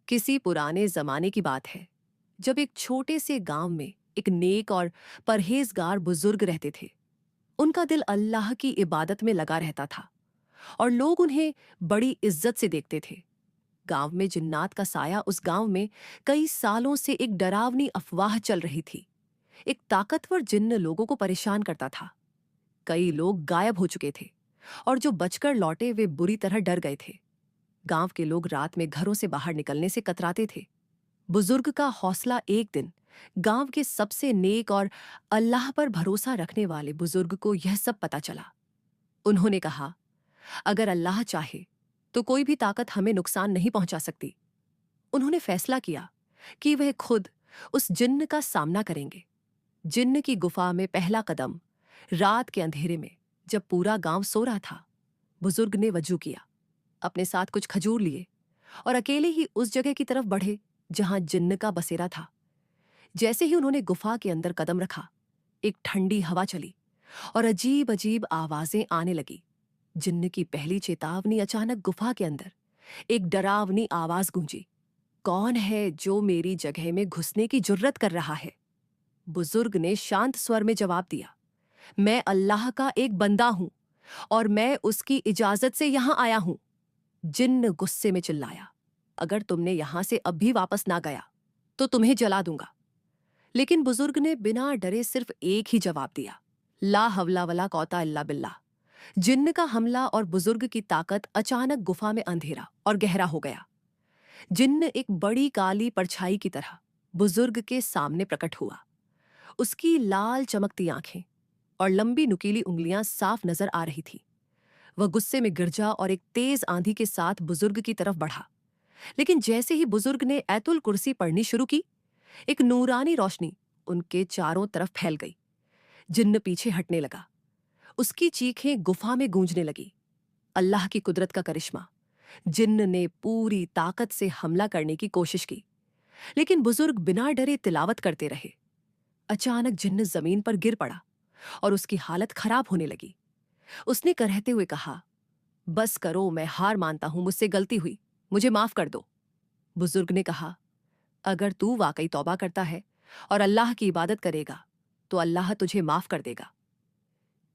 किसी पुराने जमाने की बात है जब एक छोटे से गांव में एक नेक और परहेजगार बुजुर्ग रहते थे। उनका दिल अल्लाह की इबादत में लगा रहता था और लोग उन्हें बड़ी इज्जत से देखते थे। गांव में जिन्नात का साया उस गांव में कई सालों से एक डरावनी अफवाह चल रही थी। एक ताकतवर जिन्न लोगों को परेशान करता था। कई लोग गायब हो चुके थे और जो बचकर लौटे वे बुरी तरह डर गए थे। गांव के लोग रात में घरों से बाहर निकलने से कतराते थे। बुजुर्ग का हौसला एक दिन गांव के सबसे नेक और अल्लाह पर भरोसा रखने वाले बुजुर्ग को यह सब पता चला। उन्होंने कहा, अगर अल्लाह चाहे तो कोई भी ताकत हमें नुकसान नहीं पहुंचा सकती। उन्होंने फैसला किया कि वह खुद उस जिन्न का सामना करेंगे। जिन्न की गुफा में पहला कदम रात के अंधेरे में, जब पूरा गांव सो रहा था, बुजुर्ग ने वजू किया, अपने साथ कुछ खजूर लिए और अकेले ही उस जगह की तरफ बढ़े जहां जिन्न का बसेरा था। जैसे ही उन्होंने गुफा के अंदर कदम रखा, एक ठंडी हवा चली और अजीब अजीब आवाजें आने लगी। जिन्न की पहली चेतावनी अचानक गुफा के अंदर एक डरावनी आवाज गूंजी, कौन है जो मेरी जगह में घुसने की जुर्रत कर रहा है? बुजुर्ग ने शांत स्वर में जवाब दिया, मैं अल्लाह का एक बंदा हूं और मैं उसकी इजाजत से यहां आया हूं। जिन्न गुस्से में चिल्लाया, अगर तुमने यहां से अब भी वापस ना गया तो तुम्हें जला दूंगा। लेकिन बुजुर्ग ने बिना डरे सिर्फ एक ही जवाब दिया, ला हवला वला कौता इल्ला बिल्लाह। जिन्न का हमला और बुजुर्ग की ताकत अचानक गुफा में अंधेरा और गहरा हो गया। जिन्न एक बड़ी काली परछाई की तरह बुजुर्ग के सामने प्रकट हुआ। उसकी लाल चमकती आंखें और लंबी नुकीली उंगलियां साफ नजर आ रही थी। वह गुस्से में गिरजा और एक तेज आंधी के साथ बुजुर्ग की तरफ बढ़ा। लेकिन जैसे ही बुजुर्ग ने ऐतुल कुर्सी पढ़नी शुरू की, एक नूरानी रोशनी उनके चारों तरफ फैल गई। जिन्न पीछे हटने लगा। उसकी चीखें गुफा में गूंजने लगी। अल्लाह की कुदरत का करिश्मा। जिन्न ने पूरी ताकत से हमला करने की कोशिश की, लेकिन बुजुर्ग बिना डरे तिलावत करते रहे। अचानक जिन्न जमीन पर गिर पड़ा और उसकी हालत खराब होने लगी। उसने करहते हुए कहा, बस करो, मैं हार मानता हूं, मुझसे गलती हुई, मुझे माफ कर दो। बुजुर्ग ने कहा, अगर तू वाकई तौबा करता है और अल्लाह की इबादत करेगा तो अल्लाह तुझे माफ कर देगा।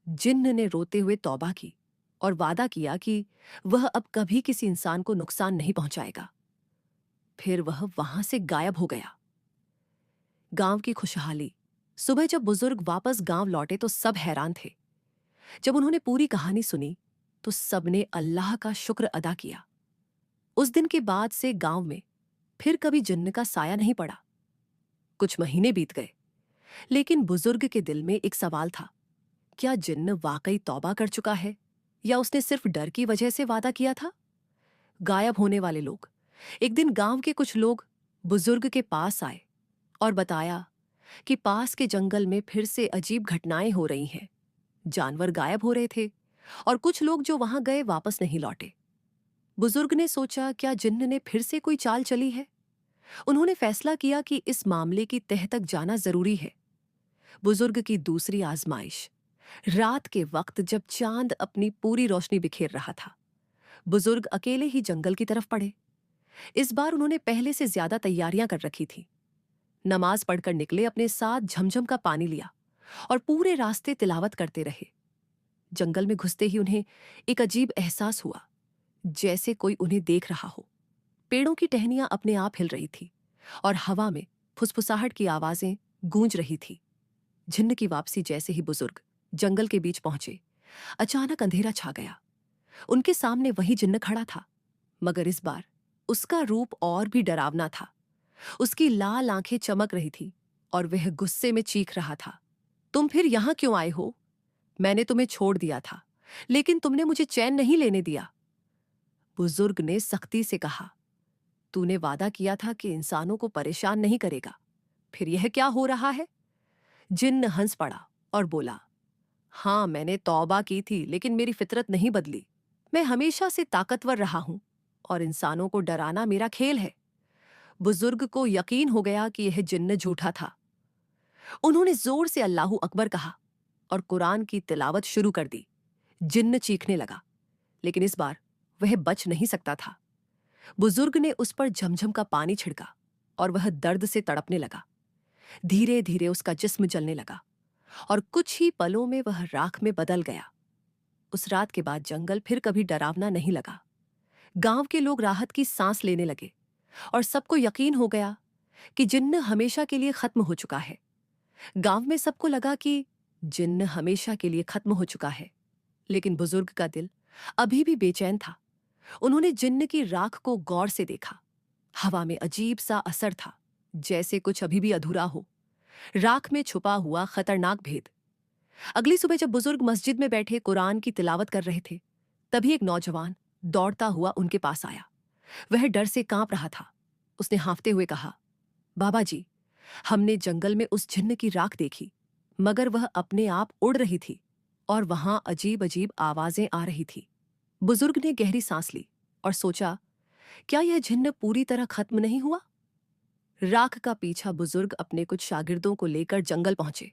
जिन्न ने रोते हुए तौबा की और वादा किया कि वह अब कभी किसी इंसान को नुकसान नहीं पहुंचाएगा। फिर वह वहां से गायब हो गया। गांव की खुशहाली। सुबह जब बुजुर्ग वापस गांव लौटे तो सब हैरान थे। जब उन्होंने पूरी कहानी सुनी तो सबने अल्लाह का शुक्र अदा किया। उस दिन के बाद से गांव में फिर कभी जिन्न का साया नहीं पड़ा। कुछ महीने बीत गए, लेकिन बुजुर्ग के दिल में एक सवाल था, क्या जिन्न वाकई तौबा कर चुका है या उसने सिर्फ डर की वजह से वादा किया था? गायब होने वाले लोग। एक दिन गांव के कुछ लोग बुजुर्ग के पास आए और बताया कि पास के जंगल में फिर से अजीब घटनाएं हो रही हैं। जानवर गायब हो रहे थे और कुछ लोग जो वहां गए वापस नहीं लौटे। बुजुर्ग ने सोचा, क्या जिन्न ने फिर से कोई चाल चली है? उन्होंने फैसला किया कि इस मामले की तह तक जाना जरूरी है। बुजुर्ग की दूसरी आजमाइश। रात के वक्त जब चांद अपनी पूरी रोशनी बिखेर रहा था, बुजुर्ग अकेले ही जंगल की तरफ पड़े। इस बार उन्होंने पहले से ज्यादा तैयारियां कर रखी थी। नमाज पढ़कर निकले, अपने साथ झमझम का पानी लिया और पूरे रास्ते तिलावत करते रहे। जंगल में घुसते ही उन्हें एक अजीब एहसास हुआ, जैसे कोई उन्हें देख रहा हो। पेड़ों की टहनियां अपने आप हिल रही थी और हवा में फुसफुसाहट की आवाजें गूंज रही थी। जिन्न की वापसी जैसे ही बुजुर्ग जंगल के बीच पहुंचे, अचानक अंधेरा छा गया। उनके सामने वही जिन्न खड़ा था, मगर इस बार उसका रूप और भी डरावना था। उसकी लाल आंखें चमक रही थी और वह गुस्से में चीख रहा था, तुम फिर यहां क्यों आए हो? मैंने तुम्हें छोड़ दिया था, लेकिन तुमने मुझे चैन नहीं लेने दिया। बुजुर्ग ने सख्ती से कहा, तूने वादा किया था कि इंसानों को परेशान नहीं करेगा, फिर यह क्या हो रहा है? जिन्न हंस पड़ा और बोला, हाँ, मैंने तौबा की थी, लेकिन मेरी फितरत नहीं बदली। मैं हमेशा से ताकतवर रहा हूं और इंसानों को डराना मेरा खेल है। बुजुर्ग को यकीन हो गया कि यह जिन्न झूठा था। उन्होंने जोर से अल्लाहू अकबर कहा और कुरान की तिलावत शुरू कर दी। जिन्न चीखने लगा, लेकिन इस बार वह बच नहीं सकता था। बुजुर्ग ने उस पर झमझम का पानी छिड़का और वह दर्द से तड़पने लगा। धीरे धीरे उसका जिस्म जलने लगा और कुछ ही पलों में वह राख में बदल गया। उस रात के बाद जंगल फिर कभी डरावना नहीं लगा। गांव के लोग राहत की सांस लेने लगे और सबको यकीन हो गया कि जिन्न हमेशा के लिए खत्म हो चुका है। गांव में सबको लगा कि जिन्न हमेशा के लिए खत्म हो चुका है, लेकिन बुजुर्ग का दिल अभी भी बेचैन था। उन्होंने जिन्न की राख को गौर से देखा। हवा में अजीब सा असर था, जैसे कुछ अभी भी अधूरा हो। राख में छुपा हुआ खतरनाक भेद। अगली सुबह जब बुजुर्ग मस्जिद में बैठे कुरान की तिलावत कर रहे थे, तभी एक नौजवान दौड़ता हुआ उनके पास आया। वह डर से कांप रहा था। उसने हांफते हुए कहा, बाबा जी, हमने जंगल में उस जिन्न की राख देखी, मगर वह अपने आप उड़ रही थी और वहां अजीब अजीब आवाजें आ रही थी। बुजुर्ग ने गहरी सांस ली और सोचा, क्या यह जिन्न पूरी तरह खत्म नहीं हुआ? राख का पीछा बुजुर्ग अपने कुछ शागिर्दों को लेकर जंगल पहुंचे।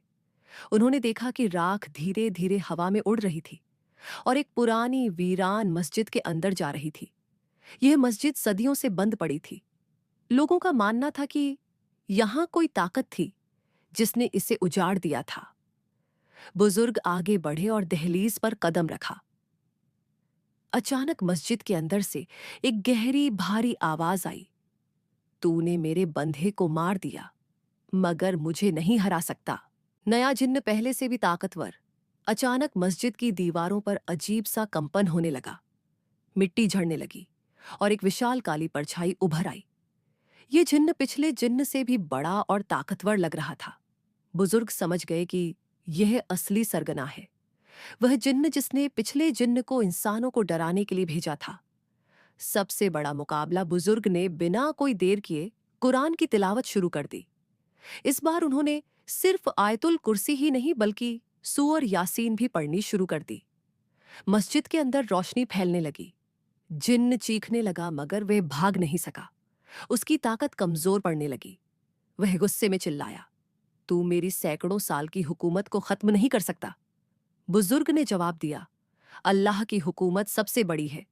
उन्होंने देखा कि राख धीरे धीरे हवा में उड़ रही थी और एक पुरानी वीरान मस्जिद के अंदर जा रही थी। यह मस्जिद सदियों से बंद पड़ी थी। लोगों का मानना था कि यहां कोई ताकत थी जिसने इसे उजाड़ दिया था। बुजुर्ग आगे बढ़े और दहलीज पर कदम रखा। अचानक मस्जिद के अंदर से एक गहरी भारी आवाज आई, तूने मेरे बंधे को मार दिया, मगर मुझे नहीं हरा सकता। नया जिन्न पहले से भी ताकतवर। अचानक मस्जिद की दीवारों पर अजीब सा कंपन होने लगा। मिट्टी झड़ने लगी और एक विशाल काली परछाई उभर आई। ये जिन्न पिछले जिन्न से भी बड़ा और ताकतवर लग रहा था। बुजुर्ग समझ गए कि यह असली सरगना है, वह जिन्न जिसने पिछले जिन्न को इंसानों को डराने के लिए भेजा था। सबसे बड़ा मुकाबला बुजुर्ग ने बिना कोई देर किए कुरान की तिलावत शुरू कर दी। इस बार उन्होंने सिर्फ आयतुल कुर्सी ही नहीं बल्कि सूअर यासीन भी पढ़नी शुरू कर दी। मस्जिद के अंदर रोशनी फैलने लगी। जिन्न चीखने लगा मगर वह भाग नहीं सका। उसकी ताकत कमजोर पड़ने लगी। वह गुस्से में चिल्लाया, तू मेरी सैकड़ों साल की हुकूमत को खत्म नहीं कर सकता। बुजुर्ग ने जवाब दिया, अल्लाह की हुकूमत सबसे बड़ी है।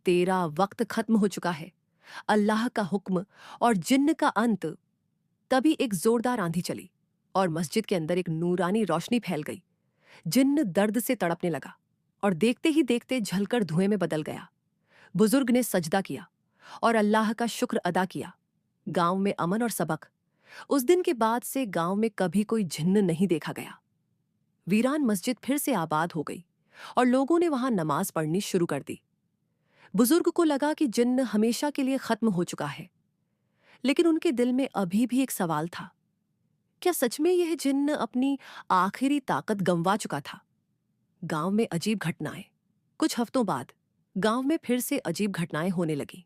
तेरा वक्त खत्म हो चुका है। अल्लाह का हुक्म और जिन्न का अंत। तभी एक जोरदार आंधी चली और मस्जिद के अंदर एक नूरानी रोशनी फैल गई। जिन्न दर्द से तड़पने लगा और देखते ही देखते झलकर धुएं में बदल गया। बुजुर्ग ने सजदा किया और अल्लाह का शुक्र अदा किया। गांव में अमन और सबक। उस दिन के बाद से गांव में कभी कोई जिन्न नहीं देखा गया। वीरान मस्जिद फिर से आबाद हो गई और लोगों ने वहां नमाज पढ़नी शुरू कर दी। बुजुर्ग को लगा कि जिन्न हमेशा के लिए खत्म हो चुका है, लेकिन उनके दिल में अभी भी एक सवाल था, क्या सच में यह जिन्न अपनी आखिरी ताकत गंवा चुका था? गांव में अजीब घटनाएं। कुछ हफ्तों बाद गांव में फिर से अजीब घटनाएं होने लगी।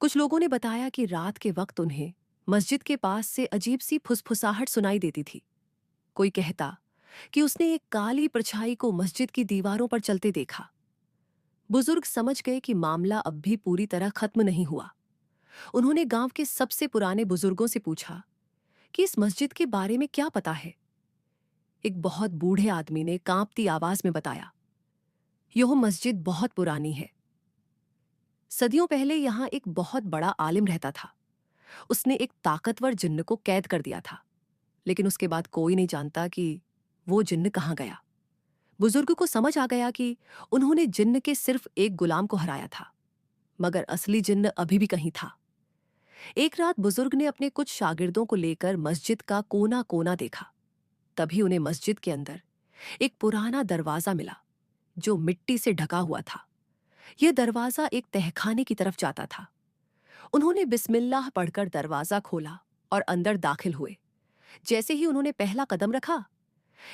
कुछ लोगों ने बताया कि रात के वक्त उन्हें मस्जिद के पास से अजीब सी फुसफुसाहट सुनाई देती थी। कोई कहता कि उसने एक काली परछाई को मस्जिद की दीवारों पर चलते देखा। बुजुर्ग समझ गए कि मामला अब भी पूरी तरह खत्म नहीं हुआ। उन्होंने गांव के सबसे पुराने बुजुर्गों से पूछा कि इस मस्जिद के बारे में क्या पता है। एक बहुत बूढ़े आदमी ने कांपती आवाज में बताया, यह मस्जिद बहुत पुरानी है। सदियों पहले यहां एक बहुत बड़ा आलिम रहता था। उसने एक ताकतवर जिन्न को कैद कर दिया था, लेकिन उसके बाद कोई नहीं जानता कि वो जिन्न कहां गया। बुजुर्ग को समझ आ गया कि उन्होंने जिन्न के सिर्फ एक गुलाम को हराया था, मगर असली जिन्न अभी भी कहीं था। एक रात बुजुर्ग ने अपने कुछ शागिर्दों को लेकर मस्जिद का कोना कोना देखा। तभी उन्हें मस्जिद के अंदर एक पुराना दरवाजा मिला जो मिट्टी से ढका हुआ था। यह दरवाजा एक तहखाने की तरफ जाता था। उन्होंने बिस्मिल्लाह पढ़कर दरवाजा खोला और अंदर दाखिल हुए। जैसे ही उन्होंने पहला कदम रखा,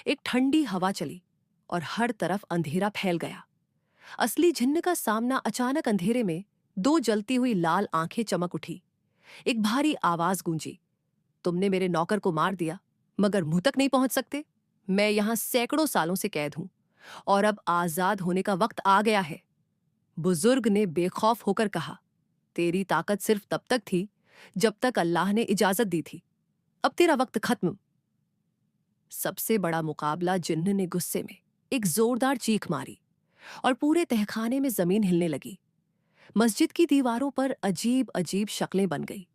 एक ठंडी हवा चली और हर तरफ अंधेरा फैल गया। असली जिन्न का सामना अचानक अंधेरे में दो जलती हुई लाल आंखें चमक उठी। एक भारी आवाज गूंजी, तुमने मेरे नौकर को मार दिया, मगर मुंह तक नहीं पहुंच सकते। मैं यहां सैकड़ों सालों से कैद हूं और अब आजाद होने का वक्त आ गया है। बुजुर्ग ने बेखौफ होकर कहा, तेरी ताकत सिर्फ तब तक थी जब तक अल्लाह ने इजाजत दी थी। अब तेरा वक्त खत्म। सबसे बड़ा मुकाबला जिन्न ने गुस्से में एक जोरदार चीख मारी और पूरे तहखाने में जमीन हिलने लगी। मस्जिद की दीवारों पर अजीब अजीब शक्लें बन गई,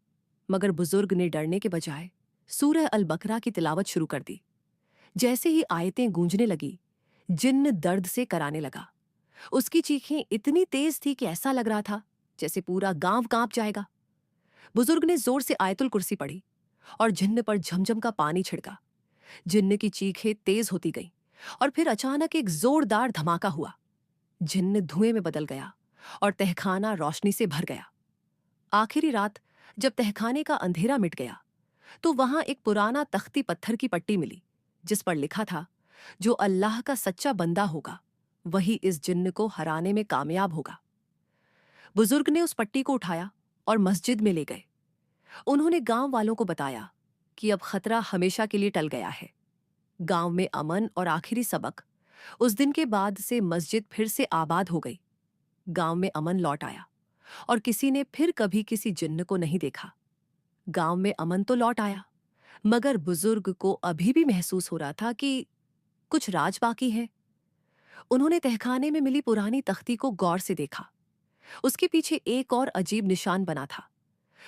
मगर बुजुर्ग ने डरने के बजाय सूरह अल बकरा की तिलावत शुरू कर दी। जैसे ही आयतें गूंजने लगी, जिन्न दर्द से कराने लगा। उसकी चीखें इतनी तेज थी कि ऐसा लग रहा था जैसे पूरा गांव कांप जाएगा। बुजुर्ग ने जोर से आयतुल कुर्सी पढ़ी और जिन्न पर झमझम का पानी छिड़का। जिन्न की चीखें तेज होती गईं और फिर अचानक एक जोरदार धमाका हुआ। जिन्न धुएं में बदल गया और तहखाना रोशनी से भर गया। आखिरी रात जब तहखाने का अंधेरा मिट गया तो वहां एक पुराना तख्ती पत्थर की पट्टी मिली, जिस पर लिखा था, जो अल्लाह का सच्चा बंदा होगा वही इस जिन्न को हराने में कामयाब होगा। बुजुर्ग ने उस पट्टी को उठाया और मस्जिद में ले गए। उन्होंने गांव वालों को बताया कि अब खतरा हमेशा के लिए टल गया है। गांव में अमन और आखिरी सबक। उस दिन के बाद से मस्जिद फिर से आबाद हो गई। गांव में अमन लौट आया और किसी ने फिर कभी किसी जिन्न को नहीं देखा। गांव में अमन तो लौट आया, मगर बुजुर्ग को अभी भी महसूस हो रहा था कि कुछ राज बाकी है। उन्होंने तहखाने में मिली पुरानी तख्ती को गौर से देखा। उसके पीछे एक और अजीब निशान बना था,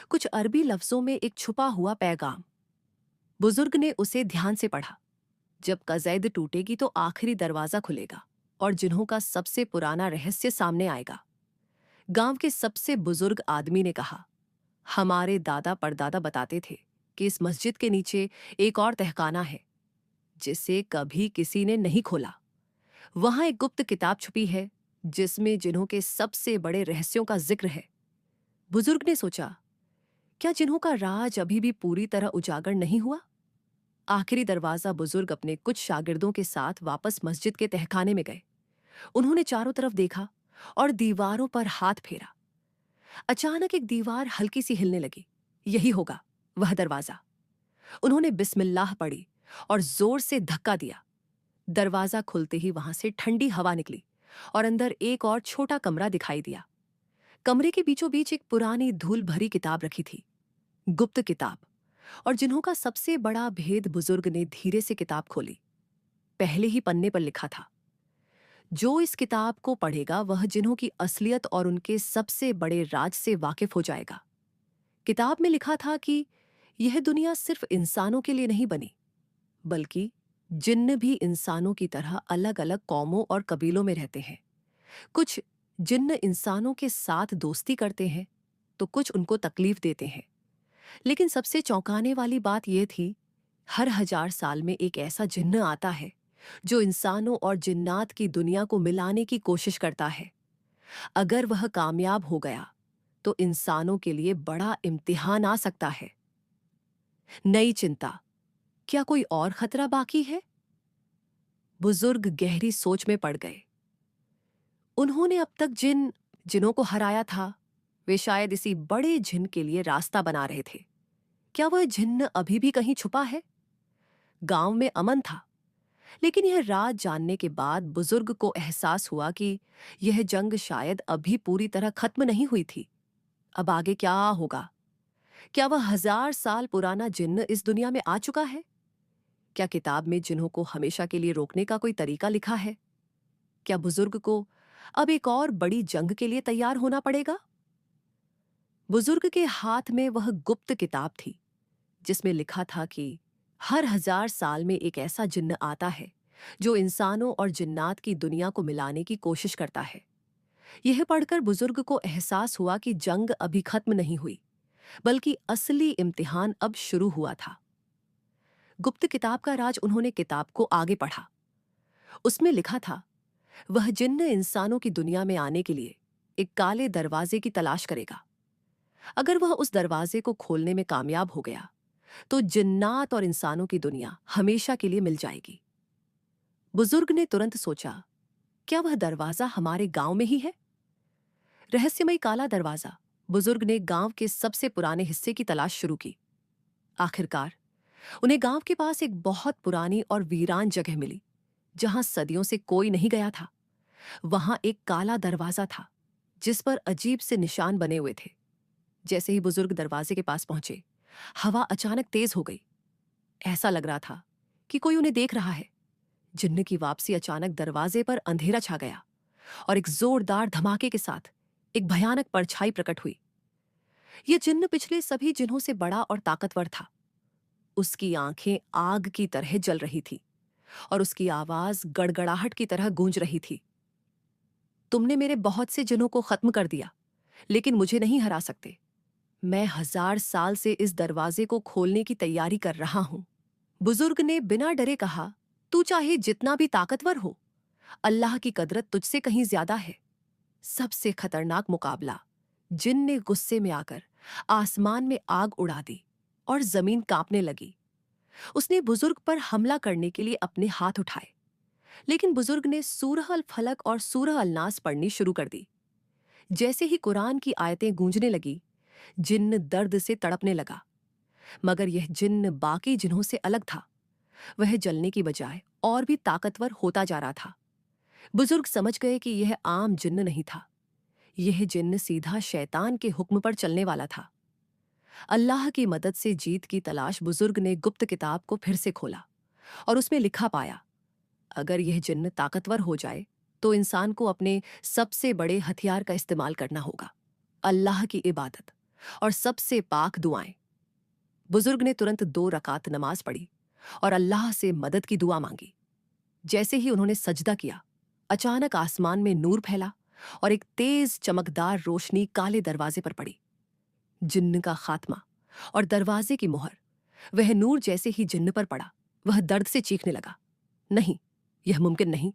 कुछ अरबी लफ्जों में एक छुपा हुआ पैगाम। बुजुर्ग ने उसे ध्यान से पढ़ा। जब कज़ैद टूटेगी तो आखिरी दरवाजा खुलेगा और जिन्हों का सबसे पुराना रहस्य सामने आएगा। गांव के सबसे बुजुर्ग आदमी ने कहा, हमारे दादा परदादा बताते थे कि इस मस्जिद के नीचे एक और तहखाना है जिसे कभी किसी ने नहीं खोला। वहां एक गुप्त किताब छुपी है जिसमें जिन्हों के सबसे बड़े रहस्यों का जिक्र है। बुजुर्ग ने सोचा, क्या जिन्हों का राज अभी भी पूरी तरह उजागर नहीं हुआ? आखिरी दरवाजा बुजुर्ग अपने कुछ शागिर्दों के साथ वापस मस्जिद के तहखाने में गए। उन्होंने चारों तरफ देखा और दीवारों पर हाथ फेरा। अचानक एक दीवार हल्की सी हिलने लगी। यही होगा वह दरवाजा। उन्होंने बिस्मिल्लाह पढ़ी और जोर से धक्का दिया। दरवाजा खुलते ही वहां से ठंडी हवा निकली और अंदर एक और छोटा कमरा दिखाई दिया। कमरे के बीचों बीच एक पुरानी धूल भरी किताब रखी थी, गुप्त किताब। और जिन्हों का सबसे बड़ा भेद, बुजुर्ग ने धीरे से किताब खोली। पहले ही पन्ने पर लिखा था, जो इस किताब को पढ़ेगा वह जिन्हों की असलियत और उनके सबसे बड़े राज से वाकिफ हो जाएगा। किताब में लिखा था कि यह दुनिया सिर्फ इंसानों के लिए नहीं बनी, बल्कि जिन्न भी इंसानों की तरह अलग अलग कौमों और कबीलों में रहते हैं। कुछ जिन्न इंसानों के साथ दोस्ती करते हैं तो कुछ उनको तकलीफ देते हैं। लेकिन सबसे चौंकाने वाली बात यह थी, हर 1000 साल में एक ऐसा जिन्न आता है जो इंसानों और जिन्नात की दुनिया को मिलाने की कोशिश करता है। अगर वह कामयाब हो गया तो इंसानों के लिए बड़ा इम्तिहान आ सकता है। नई चिंता, क्या कोई और खतरा बाकी है? बुजुर्ग गहरी सोच में पड़ गए। उन्होंने अब तक जिन्हों को हराया था, वे शायद इसी बड़े जिन्न के लिए रास्ता बना रहे थे। क्या वह जिन्न अभी भी कहीं छुपा है? गांव में अमन था, लेकिन यह राज जानने के बाद बुजुर्ग को एहसास हुआ कि यह जंग शायद अभी पूरी तरह खत्म नहीं हुई थी। अब आगे क्या होगा? क्या वह 1000 साल पुराना जिन्न इस दुनिया में आ चुका है? क्या किताब में जिन्हों को हमेशा के लिए रोकने का कोई तरीका लिखा है? क्या बुजुर्ग को अब एक और बड़ी जंग के लिए तैयार होना पड़ेगा? बुजुर्ग के हाथ में वह गुप्त किताब थी जिसमें लिखा था कि हर 1000 साल में एक ऐसा जिन्न आता है जो इंसानों और जिन्नात की दुनिया को मिलाने की कोशिश करता है। यह पढ़कर बुजुर्ग को एहसास हुआ कि जंग अभी खत्म नहीं हुई, बल्कि असली इम्तिहान अब शुरू हुआ था। गुप्त किताब का राज उन्होंने किताब को आगे पढ़ा। उसमें लिखा था, वह जिन्न इंसानों की दुनिया में आने के लिए एक काले दरवाजे की तलाश करेगा। अगर वह उस दरवाजे को खोलने में कामयाब हो गया तो जिन्नात और इंसानों की दुनिया हमेशा के लिए मिल जाएगी। बुजुर्ग ने तुरंत सोचा, क्या वह दरवाजा हमारे गांव में ही है? रहस्यमयी काला दरवाजा। बुजुर्ग ने गांव के सबसे पुराने हिस्से की तलाश शुरू की। आखिरकार उन्हें गांव के पास एक बहुत पुरानी और वीरान जगह मिली जहां सदियों से कोई नहीं गया था। वहां एक काला दरवाजा था जिस पर अजीब से निशान बने हुए थे। जैसे ही बुजुर्ग दरवाजे के पास पहुंचे, हवा अचानक तेज हो गई। ऐसा लग रहा था कि कोई उन्हें देख रहा है। जिन्न की वापसी अचानक दरवाजे पर अंधेरा छा गया और एक जोरदार धमाके के साथ एक भयानक परछाई प्रकट हुई। यह जिन्न पिछले सभी जिन्हों से बड़ा और ताकतवर था। उसकी आंखें आग की तरह जल रही थी और उसकी आवाज गड़गड़ाहट की तरह गूंज रही थी। तुमने मेरे बहुत से जिन्हों को खत्म कर दिया, लेकिन मुझे नहीं हरा सकते। मैं 1000 साल से इस दरवाजे को खोलने की तैयारी कर रहा हूं। बुजुर्ग ने बिना डरे कहा, तू चाहे जितना भी ताकतवर हो, अल्लाह की कदरत तुझसे कहीं ज्यादा है। सबसे खतरनाक मुकाबला। जिन ने गुस्से में आकर आसमान में आग उड़ा दी और जमीन कांपने लगी। उसने बुजुर्ग पर हमला करने के लिए अपने हाथ उठाए, लेकिन बुजुर्ग ने सूरह अल फलक और सूरह अल नास पढ़नी शुरू कर दी। जैसे ही कुरान की आयतें गूंजने लगी, जिन्न दर्द से तड़पने लगा। मगर यह जिन्न बाकी जिन्हों से अलग था। वह जलने की बजाय और भी ताकतवर होता जा रहा था। बुजुर्ग समझ गए कि यह आम जिन्न नहीं था। यह जिन्न सीधा शैतान के हुक्म पर चलने वाला था। अल्लाह की मदद से जीत की तलाश बुजुर्ग ने गुप्त किताब को फिर से खोला और उसमें लिखा पाया, अगर यह जिन्न ताकतवर हो जाए तो इंसान को अपने सबसे बड़े हथियार का इस्तेमाल करना होगा, अल्लाह की इबादत और सबसे पाक दुआएं। बुजुर्ग ने तुरंत 2 रकात नमाज पढ़ी और अल्लाह से मदद की दुआ मांगी। जैसे ही उन्होंने सजदा किया, अचानक आसमान में नूर फैला और एक तेज चमकदार रोशनी काले दरवाजे पर पड़ी। जिन्न का खात्मा और दरवाजे की मुहर। वह नूर जैसे ही जिन्न पर पड़ा, वह दर्द से चीखने लगा। नहीं, यह मुमकिन नहीं।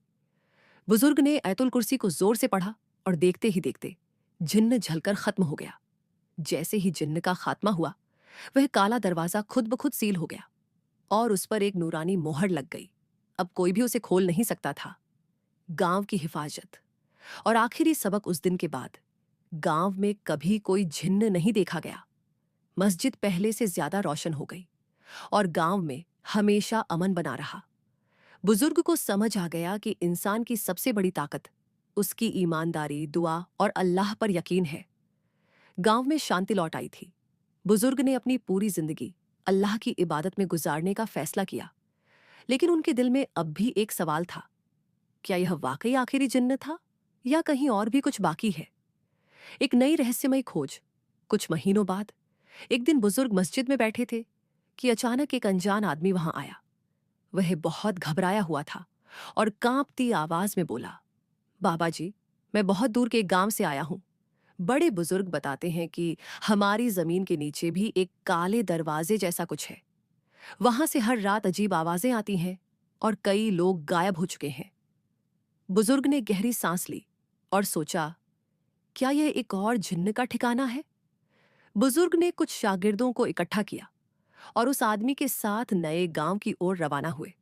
बुजुर्ग ने आयतुल कुर्सी को जोर से पढ़ा और देखते ही देखते जिन्न झलकर खत्म हो गया। जैसे ही जिन्न का खात्मा हुआ, वह काला दरवाजा खुद ब खुद सील हो गया और उस पर एक नूरानी मोहर लग गई। अब कोई भी उसे खोल नहीं सकता था। गांव की हिफाजत। और आखिरी सबक उस दिन के बाद गांव में कभी कोई जिन्न नहीं देखा गया। मस्जिद पहले से ज्यादा रोशन हो गई और गांव में हमेशा अमन बना रहा। बुजुर्ग को समझ आ गया कि इंसान की सबसे बड़ी ताकत उसकी ईमानदारी, दुआ और अल्लाह पर यकीन है। गांव में शांति लौट आई थी। बुजुर्ग ने अपनी पूरी जिंदगी अल्लाह की इबादत में गुजारने का फैसला किया, लेकिन उनके दिल में अब भी एक सवाल था, क्या यह वाकई आखिरी जिन्न था या कहीं और भी कुछ बाकी है? एक नई रहस्यमय खोज। कुछ महीनों बाद एक दिन बुजुर्ग मस्जिद में बैठे थे कि अचानक एक अनजान आदमी वहां आया। वह बहुत घबराया हुआ था और कांपती आवाज में बोला, बाबा जी, मैं बहुत दूर के एक गांव से आया हूं। बड़े बुजुर्ग बताते हैं कि हमारी जमीन के नीचे भी एक काले दरवाजे जैसा कुछ है। वहां से हर रात अजीब आवाजें आती हैं और कई लोग गायब हो चुके हैं। बुजुर्ग ने गहरी सांस ली और सोचा, क्या यह एक और जिन्न का ठिकाना है? बुजुर्ग ने कुछ शागिर्दों को इकट्ठा किया और उस आदमी के साथ नए गांव की ओर रवाना हुए।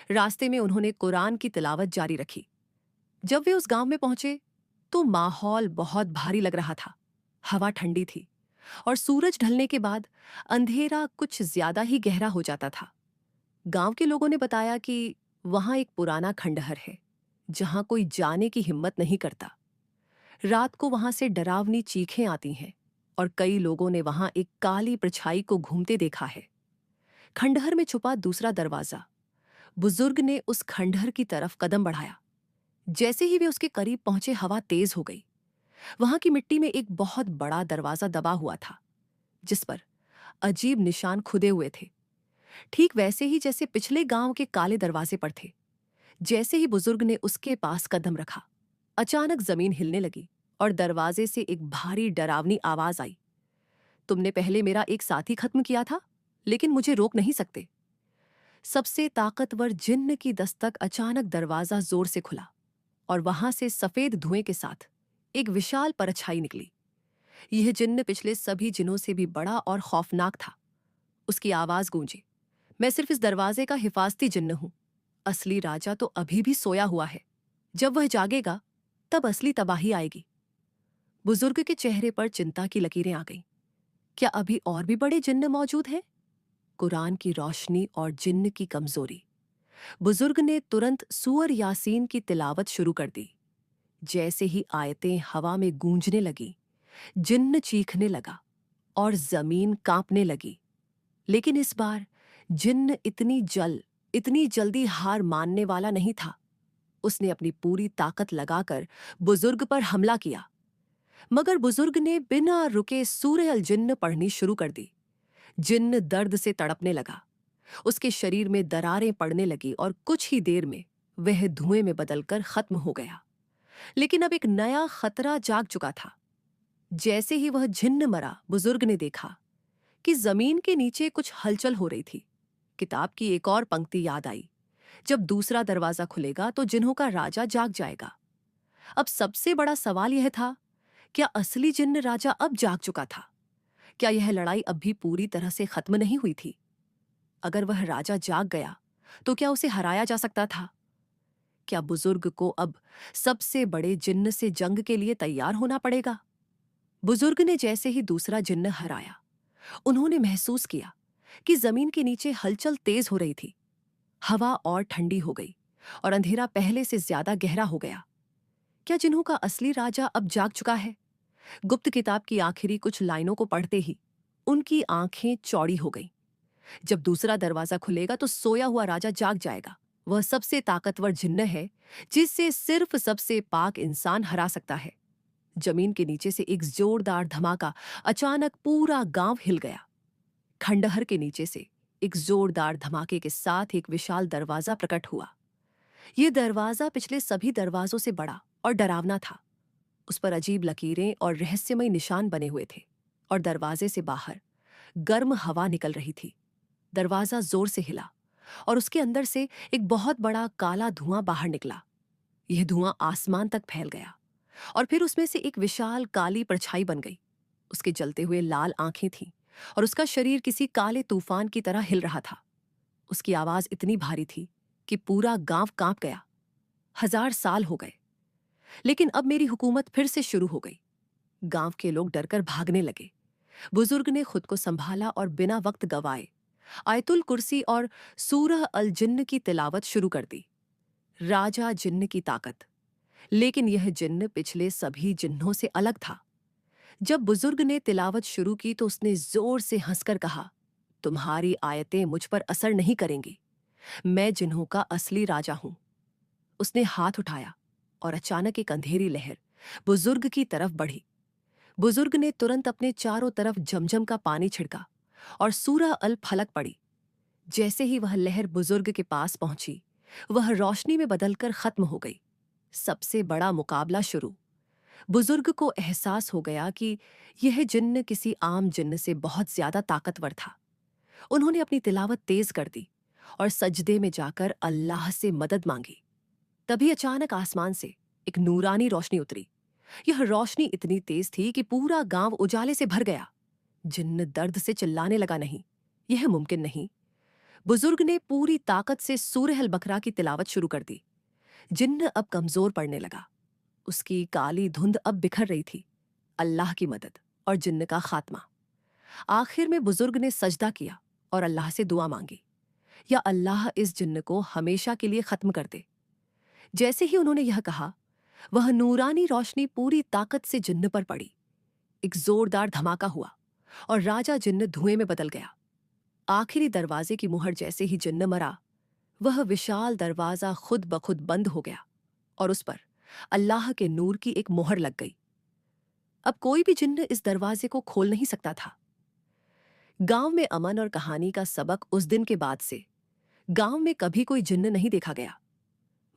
रास्ते में उन्होंने कुरान की तिलावत जारी रखी। जब वे उस गांव में पहुंचे तो माहौल बहुत भारी लग रहा था। हवा ठंडी थी और सूरज ढलने के बाद अंधेरा कुछ ज्यादा ही गहरा हो जाता था। गांव के लोगों ने बताया कि वहां एक पुराना खंडहर है जहां कोई जाने की हिम्मत नहीं करता। रात को वहां से डरावनी चीखें आती हैं और कई लोगों ने वहां एक काली परछाई को घूमते देखा है। खंडहर में छुपा दूसरा दरवाजा। बुजुर्ग ने उस खंडहर की तरफ कदम बढ़ाया। जैसे ही वे उसके करीब पहुंचे, हवा तेज हो गई। वहां की मिट्टी में एक बहुत बड़ा दरवाजा दबा हुआ था, जिस पर अजीब निशान खुदे हुए थे, ठीक वैसे ही जैसे पिछले गांव के काले दरवाजे पर थे। जैसे ही बुजुर्ग ने उसके पास कदम रखा, अचानक जमीन हिलने लगी और दरवाजे से एक भारी डरावनी आवाज आई, तुमने पहले मेरा एक साथी खत्म किया था, लेकिन मुझे रोक नहीं सकते। सबसे ताकतवर जिन्न की दस्तक। अचानक दरवाजा जोर से खुला और वहां से सफेद धुएं के साथ एक विशाल परछाई निकली। यह जिन्न पिछले सभी जिन्नों से भी बड़ा और खौफनाक था। उसकी आवाज गूंजी, मैं सिर्फ इस दरवाजे का हिफाजती जिन्न हूं। असली राजा तो अभी भी सोया हुआ है। जब वह जागेगा तब असली तबाही आएगी। बुजुर्ग के चेहरे पर चिंता की लकीरें आ गईं। क्या अभी और भी बड़े जिन्न मौजूद हैं? कुरान की रोशनी और जिन्न की कमजोरी। बुजुर्ग ने तुरंत सूअर यासीन की तिलावत शुरू कर दी। जैसे ही आयतें हवा में गूंजने लगी, जिन्न चीखने लगा और जमीन कांपने लगी। लेकिन इस बार जिन्न इतनी जल्दी हार मानने वाला नहीं था। उसने अपनी पूरी ताकत लगाकर बुजुर्ग पर हमला किया। मगर बुजुर्ग ने बिना रुके सूरह अल जिन्न पढ़नी शुरू कर दी। जिन्न दर्द से तड़पने लगा, उसके शरीर में दरारें पड़ने लगी और कुछ ही देर में वह धुएं में बदलकर खत्म हो गया। लेकिन अब एक नया खतरा जाग चुका था। जैसे ही वह जिन्न मरा, बुजुर्ग ने देखा कि जमीन के नीचे कुछ हलचल हो रही थी। किताब की एक और पंक्ति याद आई, जब दूसरा दरवाजा खुलेगा तो जिन्हों का राजा जाग जाएगा। अब सबसे बड़ा सवाल यह था, क्या असली जिन्न राजा अब जाग चुका था? क्या यह लड़ाई अब भी पूरी तरह से खत्म नहीं हुई थी? अगर वह राजा जाग गया तो क्या उसे हराया जा सकता था? क्या बुजुर्ग को अब सबसे बड़े जिन्न से जंग के लिए तैयार होना पड़ेगा? बुजुर्ग ने जैसे ही दूसरा जिन्न हराया, उन्होंने महसूस किया कि जमीन के नीचे हलचल तेज हो रही थी। हवा और ठंडी हो गई और अंधेरा पहले से ज्यादा गहरा हो गया। क्या जिन्हों का असली राजा अब जाग चुका है? गुप्त किताब की आखिरी कुछ लाइनों को पढ़ते ही उनकी आंखें चौड़ी हो गईं। जब दूसरा दरवाजा खुलेगा तो सोया हुआ राजा जाग जाएगा। वह सबसे ताकतवर जिन्न है जिससे सिर्फ सबसे पाक इंसान हरा सकता है। जमीन के नीचे से एक जोरदार धमाका, अचानक पूरा गांव हिल गया। खंडहर के नीचे से एक जोरदार धमाके के साथ एक विशाल दरवाजा प्रकट हुआ। यह दरवाजा पिछले सभी दरवाजों से बड़ा और डरावना था। उस पर अजीब लकीरें और रहस्यमय निशान बने हुए थे और दरवाजे से बाहर गर्म हवा निकल रही थी। दरवाजा जोर से हिला और उसके अंदर से एक बहुत बड़ा काला धुआं बाहर निकला। यह धुआं आसमान तक फैल गया और फिर उसमें से एक विशाल काली परछाई बन गई। उसके जलते हुए लाल आंखें थीं और उसका शरीर किसी काले तूफान की तरह हिल रहा था। उसकी आवाज इतनी भारी थी कि पूरा गांव कांप गया। 1000 साल हो गए, लेकिन अब मेरी हुकूमत फिर से शुरू हो गई। गांव के लोग डरकर भागने लगे। बुजुर्ग ने खुद को संभाला और बिना वक्त गवाए आयतुल कुर्सी और सूरह अल जिन्न की तिलावत शुरू कर दी। राजा जिन्न की ताकत। लेकिन यह जिन्न पिछले सभी जिन्नों से अलग था। जब बुजुर्ग ने तिलावत शुरू की तो उसने जोर से हंसकर कहा, तुम्हारी आयतें मुझ पर असर नहीं करेंगी। मैं जिन्हों का असली राजा हूं। उसने हाथ उठाया और अचानक एक अंधेरी लहर बुजुर्ग की तरफ बढ़ी। बुजुर्ग ने तुरंत अपने चारों तरफ जमजम का पानी छिड़का और सूरह अल फलक पड़ी। जैसे ही वह लहर बुजुर्ग के पास पहुंची, वह रोशनी में बदलकर खत्म हो गई। सबसे बड़ा मुकाबला शुरू। बुजुर्ग को एहसास हो गया कि यह जिन्न किसी आम जिन्न से बहुत ज्यादा ताकतवर था। उन्होंने अपनी तिलावत तेज कर दी और सजदे में जाकर अल्लाह से मदद मांगी। तभी अचानक आसमान से एक नूरानी रोशनी उतरी। यह रोशनी इतनी तेज थी कि पूरा गांव उजाले से भर गया। जिन्न दर्द से चिल्लाने लगा, नहीं, यह मुमकिन नहीं। बुजुर्ग ने पूरी ताकत से सूरह अल बकरा की तिलावत शुरू कर दी। जिन्न अब कमजोर पड़ने लगा। उसकी काली धुंध अब बिखर रही थी। अल्लाह की मदद और जिन्न का खात्मा। आखिर में बुजुर्ग ने सजदा किया और अल्लाह से दुआ मांगी, या अल्लाह इस जिन्न को हमेशा के लिए खत्म कर दे। जैसे ही उन्होंने यह कहा, वह नूरानी रोशनी पूरी ताकत से जिन्न पर पड़ी। एक जोरदार धमाका हुआ और राजा जिन्न धुएं में बदल गया। आखिरी दरवाजे की मुहर जैसे ही जिन्न मरा, वह विशाल दरवाजा खुद ब खुद बंद हो गया और उस पर अल्लाह के नूर की एक मुहर लग गई। अब कोई भी जिन्न इस दरवाजे को खोल नहीं सकता था। गांव में अमन और कहानी का सबक। उस दिन के बाद से गांव में कभी कोई जिन्न नहीं देखा गया।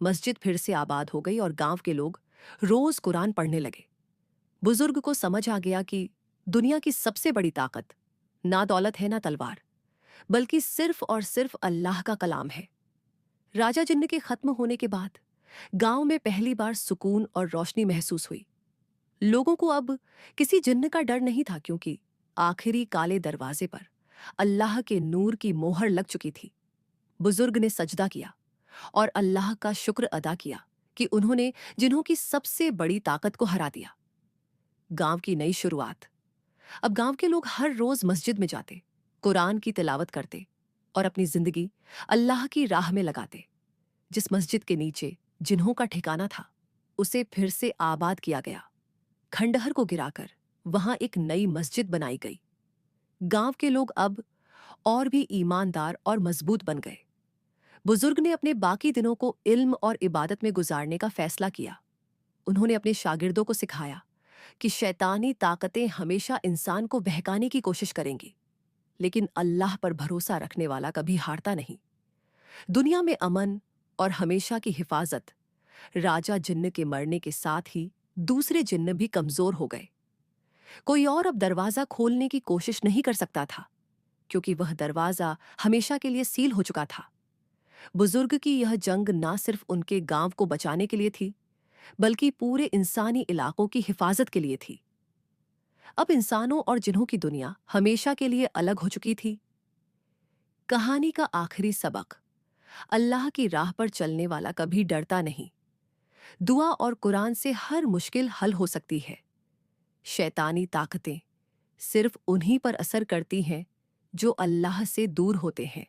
मस्जिद फिर से आबाद हो गई और गांव के लोग रोज कुरान पढ़ने लगे। बुजुर्ग को समझ आ गया कि दुनिया की सबसे बड़ी ताकत ना दौलत है ना तलवार, बल्कि सिर्फ और सिर्फ अल्लाह का कलाम है। राजा जिन्न के खत्म होने के बाद गांव में पहली बार सुकून और रोशनी महसूस हुई। लोगों को अब किसी जिन्न का डर नहीं था, क्योंकि आखिरी काले दरवाजे पर अल्लाह के नूर की मोहर लग चुकी थी। बुजुर्ग ने सजदा किया और अल्लाह का शुक्र अदा किया कि उन्होंने जिन्हों की सबसे बड़ी ताकत को हरा दिया। गांव की नई शुरुआत। अब गांव के लोग हर रोज मस्जिद में जाते, कुरान की तिलावत करते और अपनी जिंदगी अल्लाह की राह में लगाते। जिस मस्जिद के नीचे जिन्हों का ठिकाना था, उसे फिर से आबाद किया गया। खंडहर को गिराकर वहां एक नई मस्जिद बनाई गई। गांव के लोग अब और भी ईमानदार और मजबूत बन गए। बुजुर्ग ने अपने बाकी दिनों को इल्म और इबादत में गुजारने का फैसला किया। उन्होंने अपने शागिर्दों को सिखाया, कि शैतानी ताकतें हमेशा इंसान को बहकाने की कोशिश करेंगी, लेकिन अल्लाह पर भरोसा रखने वाला कभी हारता नहीं। दुनिया में अमन और हमेशा की हिफाजत राजा जिन्न के मरने के साथ ही दूसरे जिन्न भी कमजोर हो गए। कोई और अब दरवाजा खोलने की कोशिश नहीं कर सकता था, क्योंकि वह दरवाजा हमेशा के लिए सील हो चुका था। बुजुर्ग की यह जंग ना सिर्फ उनके गांव को बचाने के लिए थी, बल्कि पूरे इंसानी इलाकों की हिफाजत के लिए थी। अब इंसानों और जिन्हों की दुनिया हमेशा के लिए अलग हो चुकी थी। कहानी का आखिरी सबक: अल्लाह की राह पर चलने वाला कभी डरता नहीं। दुआ और कुरान से हर मुश्किल हल हो सकती है। शैतानी ताकतें सिर्फ उन्हीं पर असर करती हैं जो अल्लाह से दूर होते हैं।